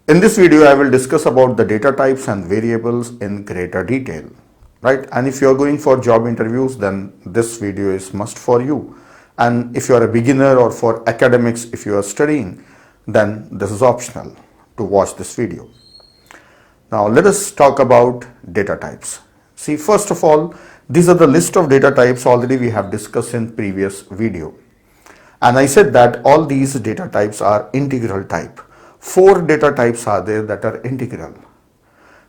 In this video, I will discuss about the data types and variables in greater detail, right? And if you are going for job interviews, then this video is must for you. And if you are a beginner or for academics, if you are studying, then this is optional to watch this video. Now let us talk about data types. See, first of all, these are the list of data types already we have discussed in previous video. And I said that all these data types are integral type. 4 data types are there that are integral.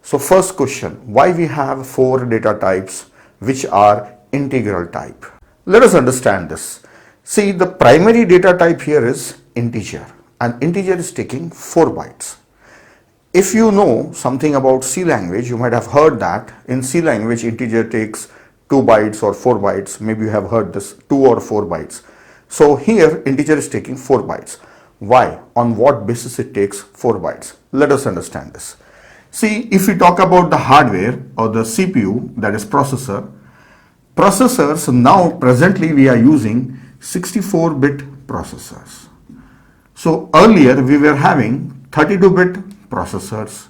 So first question, why we have 4 data types which are integral type? Let us understand this. See, the primary data type here is integer, and integer is taking 4 bytes. If you know something about C language, you might have heard that in C language integer takes 2 bytes or 4 bytes. Maybe you have heard this 2 or 4 bytes. So here integer is taking 4 bytes. Why? On what basis it takes 4 bytes? Let us understand this. See, if we talk about the hardware or the CPU, that is processors, now presently we are using 64-bit processors. So earlier we were having 32-bit processors,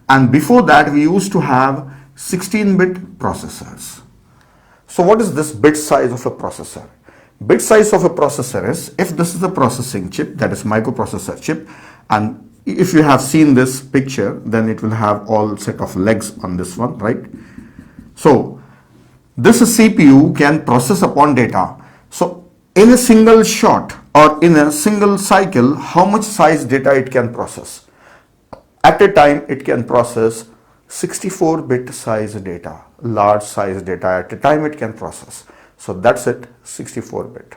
and before that we used to have 16-bit processors. So what is this bit size of a processor? Bit size of a processor is, if this is a processing chip, that is microprocessor chip, and if you have seen this picture, then it will have all set of legs on this one, right? So this CPU can process upon data. So in a single shot or in a single cycle, how much size data it can process? At a time, it can process 64-bit size data, large size data at a time it can process. So that's it, 64-bit.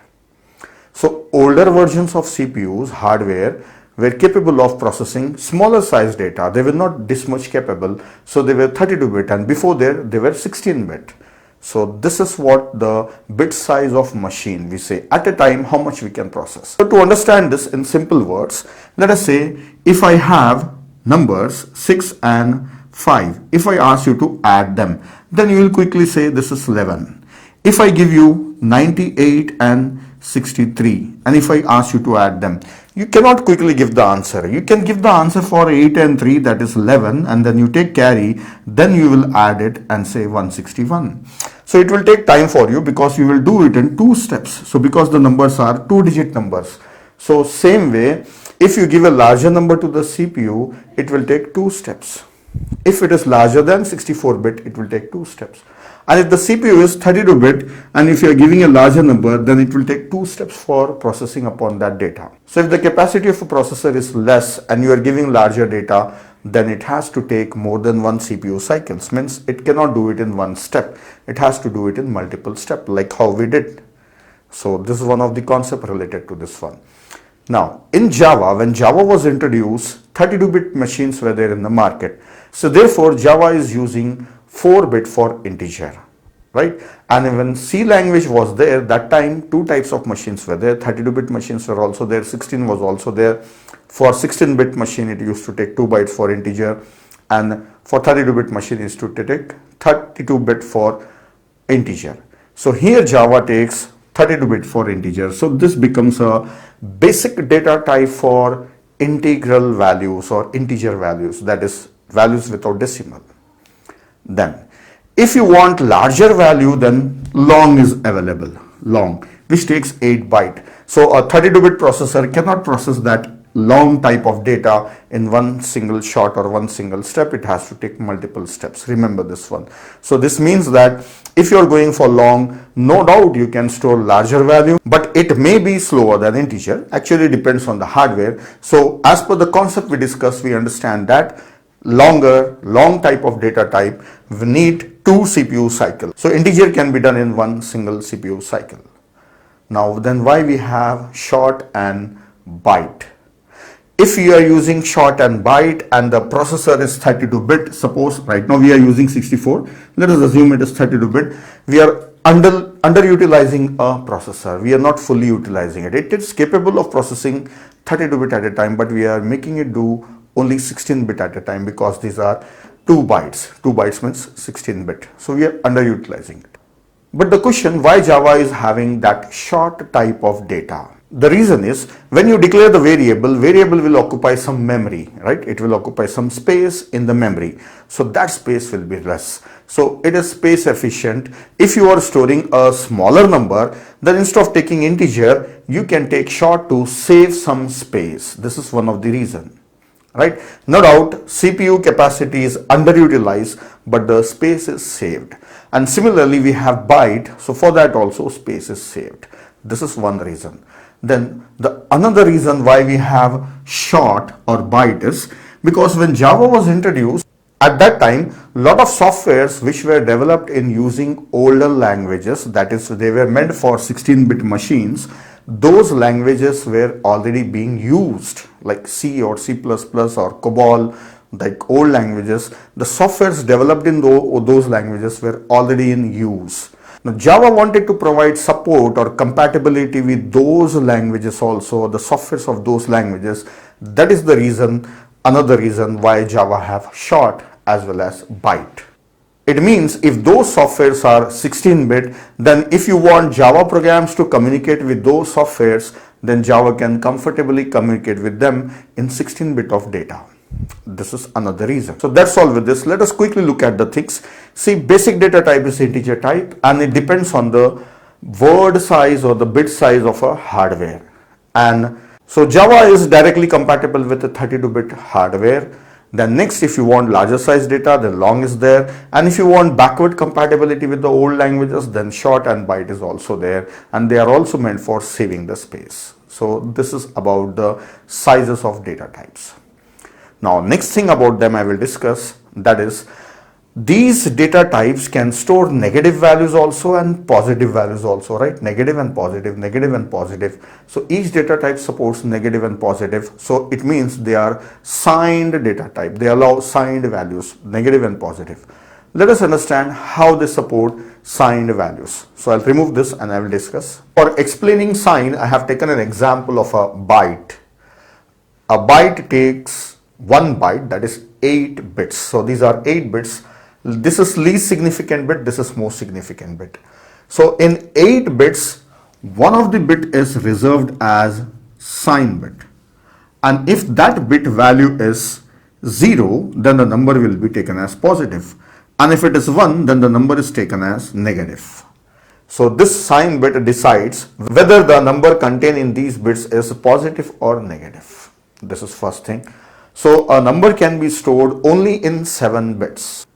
So older versions of CPUs, hardware, were capable of processing smaller size data. They were not this much capable, so they were 32-bit, and before there, they were 16-bit. So this is what the bit size of machine, we say at a time how much we can process. So to understand this in simple words, let us say if I have numbers 6 and 5, if I ask you to add them, then you will quickly say this is 11. If I give you 98 and 63, and if I ask you to add them, you cannot quickly give the answer. You can give the answer for 8 and 3, that is 11, and then you take carry, then you will add it and say 161. So it will take time for you because you will do it in 2 steps. So because the numbers are 2-digit numbers. So same way, if you give a larger number to the CPU, it will take 2 steps. If it is larger than 64-bit, it will take 2 steps. And if the CPU is 32-bit, and if you are giving a larger number, then it will take 2 steps for processing upon that data. So if the capacity of a processor is less and you are giving larger data, then it has to take more than 1 CPU cycles. Means it cannot do it in 1 step. It has to do it in multiple steps, like how we did. So this is one of the concepts related to this one. Now in Java, when Java was introduced, 32-bit machines were there in the market. So therefore Java is using 4-bit for integer, right? And when C language was there, that time 2 types of machines were there. 32-bit machines were also there, 16 was also there. For 16-bit machine, it used to take 2 bytes for integer, and for 32-bit machine, it used to take 32-bit for integer. So here Java takes 32-bit for integer. So this becomes a basic data type for integral values or integer values, that is values without decimal. Then if you want larger value, then long is available, long, which takes 8 byte. So a 32-bit processor cannot process that long type of data in one single shot or one single step. It has to take multiple steps. Remember this one. So this means that if you're going for long, no doubt you can store larger value, but it may be slower than integer. Actually depends on the hardware. So as per the concept we discussed, we understand that long type of data type, we need 2 CPU cycles. So integer can be done in 1 single CPU cycle. Now then, why we have short and byte? If you are using short and byte and the processor is 32-bit, suppose right now we are using 64, let us assume it is 32-bit, we are underutilizing a processor. We are not fully utilizing it. It is capable of processing 32-bit at a time, but we are making it do only 16-bit at a time because these are 2 bytes. 2 bytes means 16-bit. So we are underutilizing it. But the question why Java is having that short type of data? The reason is when you declare the variable will occupy some memory, right? It will occupy some space in the memory. So that space will be less. So it is space efficient. If you are storing a smaller number, then instead of taking integer, you can take short to save some space. This is one of the reasons. Right? No doubt CPU capacity is underutilized, but the space is saved. And similarly we have byte, so for that also space is saved. This is one reason. Then the another reason why we have short or byte is because when Java was introduced, at that time lot of softwares which were developed in using older languages, that is they were meant for 16-bit machines, those languages were already being used, like C or C++ or COBOL, like old languages. The softwares developed in those languages were already in use. Now Java wanted to provide support or compatibility with those languages also, the softwares of those languages. That is the reason, another reason why Java have short as well as byte. It means if those softwares are 16-bit, then if you want Java programs to communicate with those softwares, then Java can comfortably communicate with them in 16-bit of data. This is another reason. So that's all with this. Let us quickly look at the things. See, basic data type is integer type and it depends on the word size or the bit size of a hardware. And so Java is directly compatible with the 32-bit hardware. Then next, if you want larger size data, then long is there. And if you want backward compatibility with the old languages, then short and byte is also there. And they are also meant for saving the space. So this is about the sizes of data types. Now, next thing about them I will discuss, that is these data types can store negative values also and positive values also, right? Negative and positive, negative and positive. So each data type supports negative and positive. So it means they are signed data type. They allow signed values, negative and positive. Let us understand how they support signed values. So I'll remove this and I will discuss. For explaining sign, I have taken an example of a byte. A byte takes 1 byte, that is 8 bits. So these are 8 bits. This is least significant bit, this is most significant bit. So in 8 bits, one of the bit is reserved as sign bit. And if that bit value is 0, then the number will be taken as positive. And if it is 1, then the number is taken as negative. So this sign bit decides whether the number contained in these bits is positive or negative. This is first thing. So a number can be stored only in 7 bits.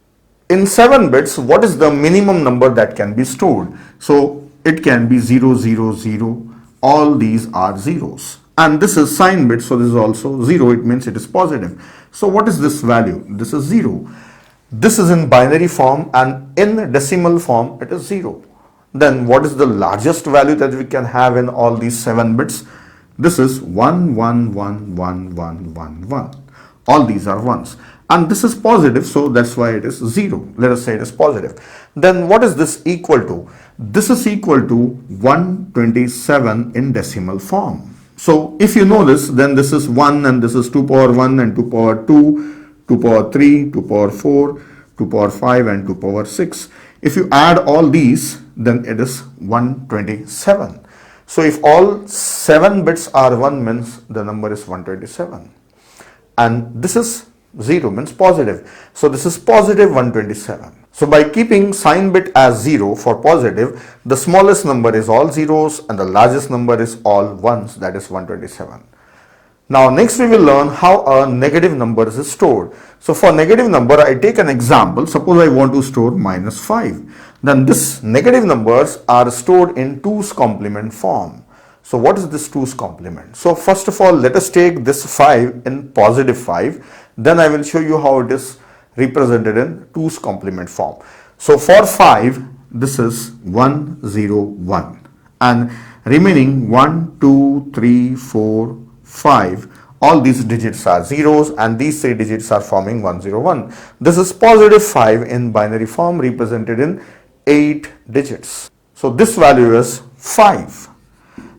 In 7 bits, what is the minimum number that can be stored? So it can be 0, 0, 0. All these are zeros. And this is sign bit, so this is also 0. It means it is positive. So what is this value? This is 0. This is in binary form and in decimal form it is 0. Then what is the largest value that we can have in all these 7 bits? This is 1, 1, 1, 1, 1, 1, 1. All these are ones. And this is positive, so that's why it is 0. Let us say it is positive. Then what is this equal to? This is equal to 127 in decimal form. So if you know this, then this is 1 and this is 2 power 1 and 2 power 2, 2 power 3, 2 power 4, 2 power 5 and 2 power 6. If you add all these, then it is 127. So if all 7 bits are 1 means the number is 127. And this is 0 means positive. So this is positive 127. So by keeping sign bit as 0 for positive, the smallest number is all zeros and the largest number is all ones, that is 127. Now next we will learn how a negative number is stored. So for negative number, I take an example. Suppose I want to store -5. Then this negative numbers are stored in 2's complement form. So what is this 2's complement? So first of all, let us take this 5 in positive 5. Then I will show you how it is represented in 2's complement form. So for 5, this is 1, 0, 1. And remaining 1, 2, 3, 4, 5. All these digits are zeros and these 3 digits are forming 1, 0, 1. This is positive 5 in binary form represented in 8 digits. So this value is 5.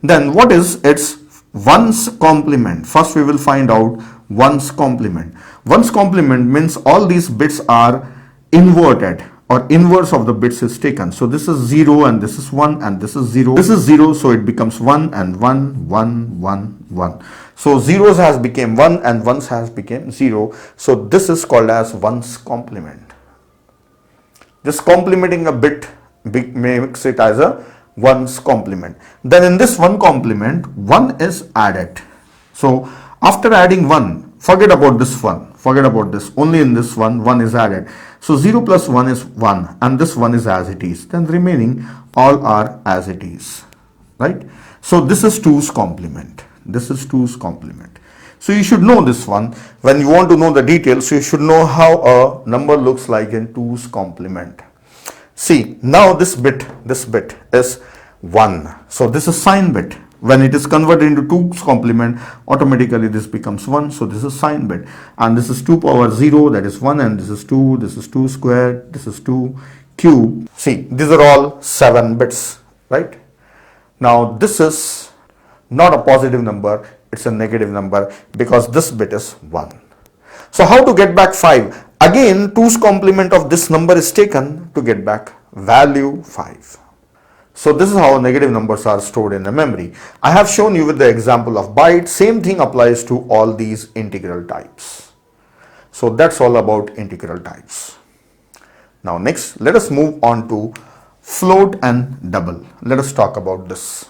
Then what is its ones complement? First we will find out ones complement. Ones complement means all these bits are inverted or inverse of the bits is taken. So this is 0 and this is 1 and this is 0. This is 0, so it becomes 1 and 1, 1, 1, 1. So zeros has become 1 and ones has become 0. So this is called as ones complement. Just complementing a bit makes it as a ones complement. Then in this one complement, 1 is added. So after adding 1, forget about this one, forget about this, only in this one, 1 is added. So 0 plus 1 is 1 and this 1 is as it is. Then remaining all are as it is, right? So this is 2's complement. This is 2's complement. So you should know this one. When you want to know the details, you should know how a number looks like in 2's complement. See, now this bit is 1. So this is sign bit. When it is converted into 2's complement, automatically this becomes 1. So this is sign bit. And this is 2 power 0, that is 1. And this is 2 squared, this is 2 cube. See, these are all 7 bits, right? Now this is not a positive number, it's a negative number because this bit is 1. So how to get back 5? Again, 2's complement of this number is taken to get back value 5. So this is how negative numbers are stored in the memory. I have shown you with the example of byte. Same thing applies to all these integral types. So that's all about integral types. Now next, let us move on to float and double. Let us talk about this.